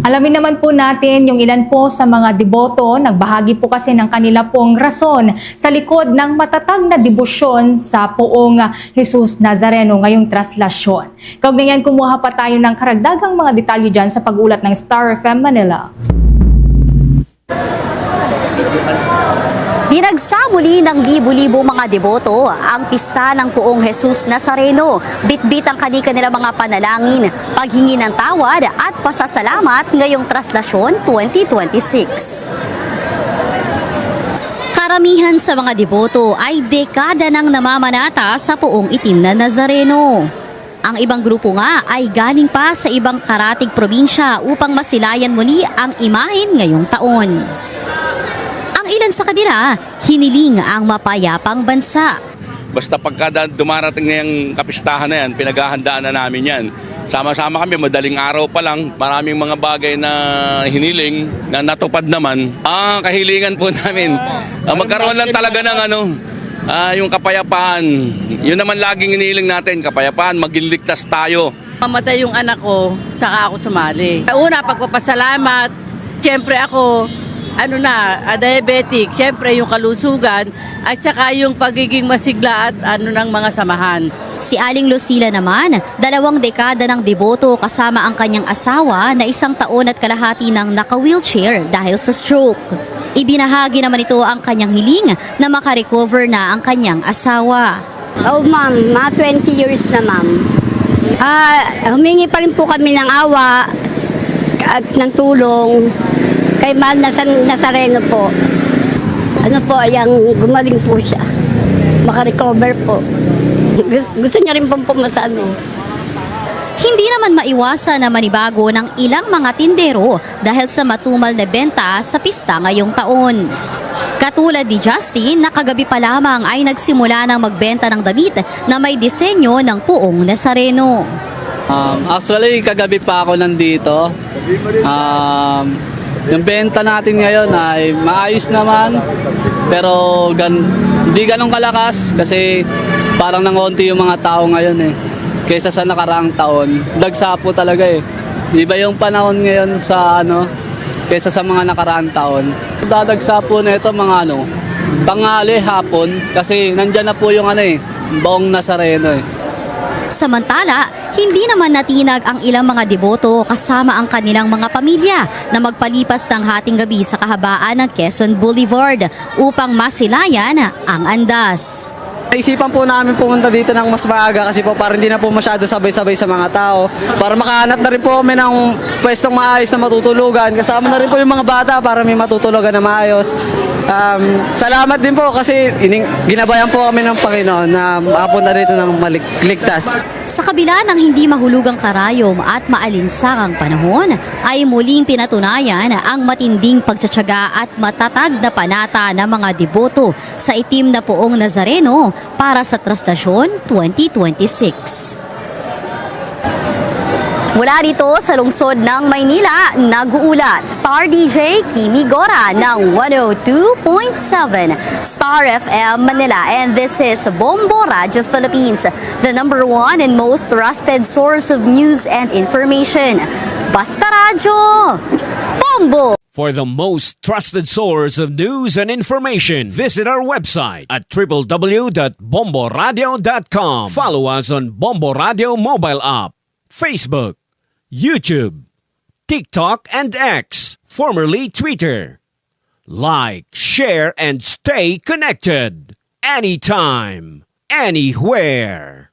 Alamin naman po natin yung ilan po sa mga deboto, nagbahagi po kasi ng kanila pong rason sa likod ng matatag na debosyon sa Poong Jesus Nazareno ngayong traslasyon. Kaugnayan, kumuha pa tayo ng karagdagang mga detalye dyan sa pag-ulat ng Star FM Manila. Dinagsamuli ng libu-libo mga deboto ang pista ng Poong Jesus Nazareno. Bitbit ang kanilang mga panalangin, paghingi ng tawad at pasasalamat ngayong traslasyon 2026. Karamihan sa mga deboto ay dekada nang namamanata sa Poong Itim na Nazareno. Ang ibang grupo nga ay galing pa sa ibang karatig probinsya upang masilayan muli ang imahen ngayong taon. Ilan sa kanila, hiniling ang mapayapang bansa. Basta pagka dumarating na yung kapistahan na yan, pinaghahandaan na namin yan. Sama-sama kami, madaling araw pa lang, maraming mga bagay na hiniling na natupad naman. Kahilingan po namin. Magkaroon lang talaga ng yung kapayapaan. Yun naman laging hiniling natin, kapayapaan, maging ligtas tayo. Mamatay yung anak ko, saka ako sumali. Una, pagpapasalamat, siyempre ako, diabetic, siyempre yung kalusugan at saka yung pagiging masigla at ng mga samahan. Si Aling Lucila naman, 2 dekada ng deboto kasama ang kanyang asawa na 1 taon at kalahati ng naka-wheelchair dahil sa stroke. Ibinahagi naman ito ang kanyang hiling na makarecover na ang kanyang asawa. Oh ma'am, mga 20 years na ma'am. Humingi pa rin po kami ng awa at ng tulong kay Mahal Nazareno po. Yung gumaling po siya. Makarecover po. Gusto niya rin pong pumasano. Hindi naman maiwasan na manibago ng ilang mga tindero dahil sa matumal na benta sa pista ngayong taon. Katulad ni Justin na kagabi pa lamang ay nagsimula ng magbenta ng damit na may disenyo ng Poong Nazareno. Actually, kagabi pa ako nandito. Yung benta natin ngayon ay maayos naman, pero hindi ganun kalakas kasi parang nangonti yung mga tao ngayon kaysa sa nakaraang taon. Dagsa po talaga Iba yung panahon ngayon sa kaysa sa mga nakaraang taon. Dadagsa po na ito mga tanghali, hapon kasi nandyan na po yung Poong Nazareno Samantala, hindi naman natinag ang ilang mga deboto kasama ang kanilang mga pamilya na magpalipas ng hating gabi sa kahabaan ng Quezon Boulevard upang masilayan ang andas. Naisipan po namin pumunta dito ng mas maaga kasi po para hindi na po masyado sabay-sabay sa mga tao. Para makahanap na rin po kami ng pwestong maayos na matutulugan. Kasama na rin po yung mga bata para may matutulugan na maayos. Salamat din po kasi ginabayan po kami ng Panginoon na makapunta dito ng ligtas. Sa kabila ng hindi mahulugang karayom at maalinsangang panahon, ay muling pinatunayan ang matinding pagtsatsaga at matatag na panata ng mga deboto sa Itim na Poong Nazareno para sa Traslasyon 2026. Mula rito sa lungsod ng Maynila, nag-uulat Star DJ Kimi Gora ng 102.7 Star FM Manila. And this is Bombo Radio Philippines, the #1 and most trusted source of news and information. Basta Radyo! Bombo! For the most trusted source of news and information, visit our website at www.bomboradio.com. Follow us on Bombo Radio mobile app, Facebook, YouTube, TikTok, and X, formerly Twitter. Like, share, and stay connected. Anytime, anywhere.